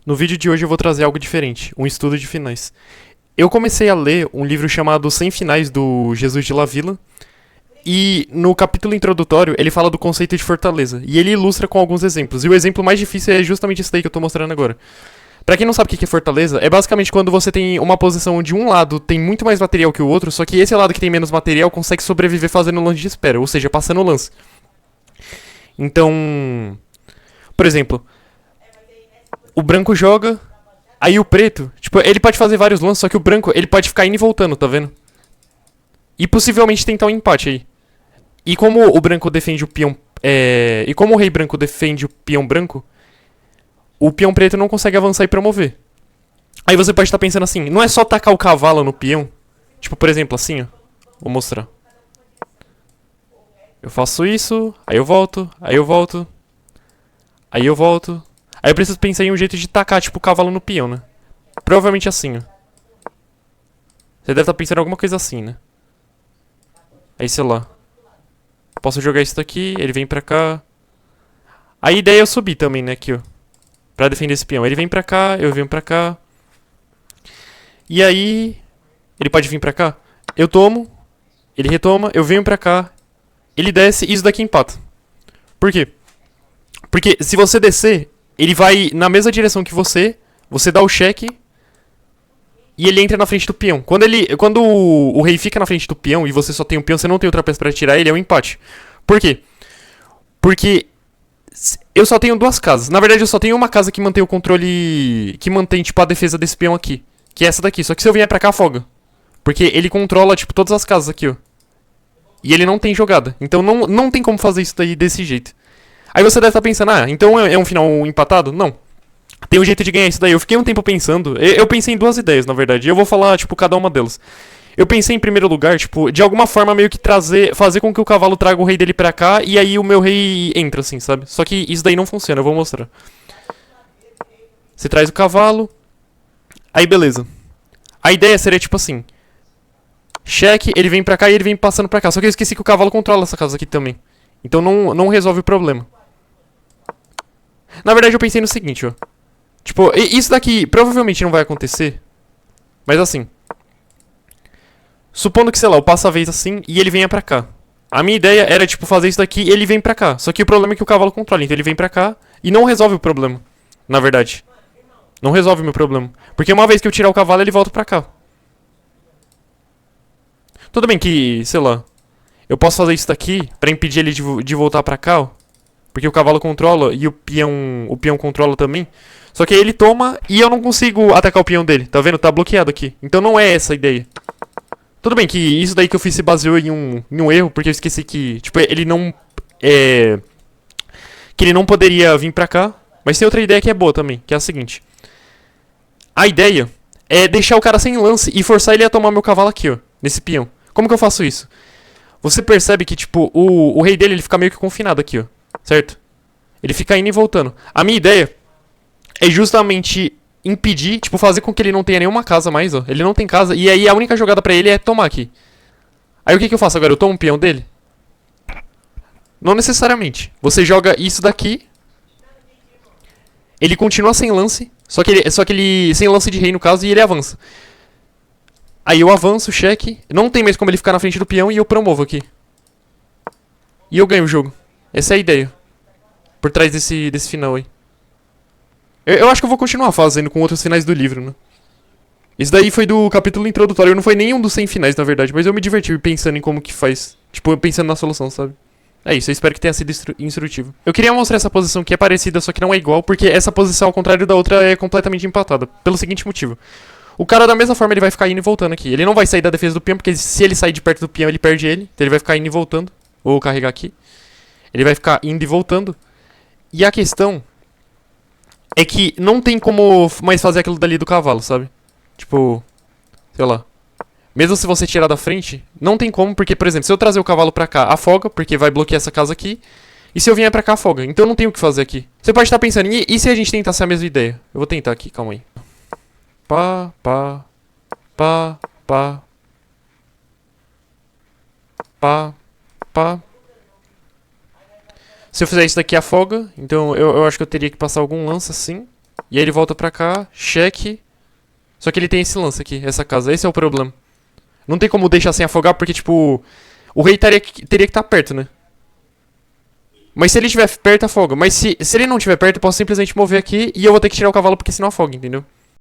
No vídeo de hoje eu vou trazer algo diferente, um estudo de finais. Eu comecei a ler um livro chamado 100 Finais do Jesus de La Villa, e no capítulo introdutório ele fala do conceito de fortaleza, e ele ilustra com alguns exemplos. E o exemplo mais difícil é justamente esse daí que eu tô mostrando agora. Pra quem não sabe o que é fortaleza, é basicamente quando você tem uma posição onde um lado tem muito mais material que o outro, só que esse lado que tem menos material consegue sobreviver fazendo lance de espera, ou seja, passando o lance. Então, por exemplo, o branco joga, aí o preto, tipo, ele pode fazer vários lances, só que o branco, ele pode ficar indo e voltando, tá vendo? E possivelmente tentar um empate aí. E como o branco defende o peão. E como o rei branco defende o peão branco, o peão preto não consegue avançar e promover. Aí você pode estar pensando assim, não é só tacar o cavalo no peão? Tipo, por exemplo, assim, ó. Vou mostrar. Eu faço isso, aí eu volto, aí eu volto, aí eu volto. Aí eu preciso pensar em um jeito de tacar, tipo, o cavalo no peão, né? Provavelmente assim, ó. Você deve estar pensando em alguma coisa assim, né? Aí, sei lá. Posso jogar isso daqui, ele vem pra cá. A ideia é eu subir também, né, aqui, ó. Pra defender esse peão. Ele vem pra cá, eu venho pra cá. E aí... Ele pode vir pra cá. Eu tomo, ele retoma, eu venho pra cá. Ele desce e isso daqui empata. Por quê? Porque se você descer, ele vai na mesma direção que você dá o cheque e ele entra na frente do peão. Quando o rei fica na frente do peão e você só tem um peão, você não tem outra peça pra tirar ele, é um empate. Por quê? Porque eu só tenho duas casas. Na verdade, eu só tenho uma casa que mantém o controle, que mantém tipo a defesa desse peão aqui, que é essa daqui. Só que se eu vier pra cá, afoga. Porque ele controla tipo todas as casas aqui, ó. E ele não tem jogada. Então não tem como fazer isso daí desse jeito. Aí você deve estar pensando, então é um final empatado? Não. Tem um jeito de ganhar isso daí. Eu fiquei um tempo pensando. Eu pensei em duas ideias, na verdade. E eu vou falar, tipo, cada uma delas. Eu pensei em primeiro lugar, tipo, de alguma forma meio que fazer com que o cavalo traga o rei dele pra cá e aí o meu rei entra, assim, sabe? Só que isso daí não funciona, eu vou mostrar. Você traz o cavalo, aí beleza. A ideia seria tipo assim: cheque, ele vem pra cá e ele vem passando pra cá. Só que eu esqueci que o cavalo controla essa casa aqui também. Então não resolve o problema. Na verdade, eu pensei no seguinte, ó. Tipo, isso daqui provavelmente não vai acontecer. Mas assim. Supondo que, sei lá, eu passo a vez assim e ele venha pra cá. A minha ideia era, tipo, fazer isso daqui e ele vem pra cá. Só que o problema é que o cavalo controla. Então ele vem pra cá e não resolve o problema. Na verdade. Não resolve o meu problema. Porque uma vez que eu tirar o cavalo, ele volta pra cá. Tudo bem que, sei lá. Eu posso fazer isso daqui pra impedir ele de voltar pra cá, ó. Porque o cavalo controla e o peão controla também. Só que aí ele toma e eu não consigo atacar o peão dele. Tá vendo? Tá bloqueado aqui. Então não é essa a ideia. Tudo bem que isso daí que eu fiz se baseou em um erro, porque eu esqueci que, tipo, ele não. Que ele não poderia vir pra cá. Mas tem outra ideia que é boa também, que é a seguinte. A ideia é deixar o cara sem lance e forçar ele a tomar meu cavalo aqui, ó. Nesse peão. Como que eu faço isso? Você percebe que, tipo, o rei dele ele fica meio que confinado aqui, ó. Certo? Ele fica indo e voltando. A minha ideia é justamente impedir, tipo, fazer com que ele não tenha nenhuma casa mais, ó. Ele não tem casa, e aí a única jogada pra ele é tomar aqui. Aí o que eu faço agora? Eu tomo um peão dele? Não necessariamente. Você joga isso daqui, ele continua sem lance, só que ele sem lance de rei no caso, e ele avança. Aí eu avanço, cheque, não tem mais como ele ficar na frente do peão e eu promovo aqui. E eu ganho o jogo. Essa é a ideia. Por trás desse final aí. Eu acho que eu vou continuar fazendo com outros finais do livro, né? Isso daí foi do capítulo introdutório, não foi nenhum dos 100 finais, na verdade, mas eu me diverti pensando em como que faz. Tipo, pensando na solução, sabe? É isso, eu espero que tenha sido instrutivo. Eu queria mostrar essa posição que é parecida, só que não é igual, porque essa posição, ao contrário da outra, é completamente empatada. Pelo seguinte motivo. O cara, da mesma forma, ele vai ficar indo e voltando aqui. Ele não vai sair da defesa do peão, porque se ele sair de perto do peão, ele perde ele. Então ele vai ficar indo e voltando. Vou carregar aqui. Ele vai ficar indo e voltando. E a questão é que não tem como mais fazer aquilo dali do cavalo, sabe? Tipo, sei lá. Mesmo se você tirar da frente, não tem como, porque, por exemplo, se eu trazer o cavalo pra cá, afoga, porque vai bloquear essa casa aqui. E se eu vier pra cá, afoga. Então não tem o que fazer aqui. Você pode estar pensando, e se a gente tentasse a mesma ideia? Eu vou tentar aqui, calma aí. Pá, pá, pá, pá, pá, pá. Se eu fizer isso daqui, afoga. Então eu acho que eu teria que passar algum lance assim. E aí ele volta pra cá, cheque. Só que ele tem esse lance aqui, essa casa. Esse é o problema. Não tem como deixar sem afogar, porque, tipo... O rei teria que estar perto, né? Mas se ele estiver perto, afoga. Mas se ele não estiver perto, eu posso simplesmente mover aqui e eu vou ter que tirar o cavalo porque senão afoga, entendeu?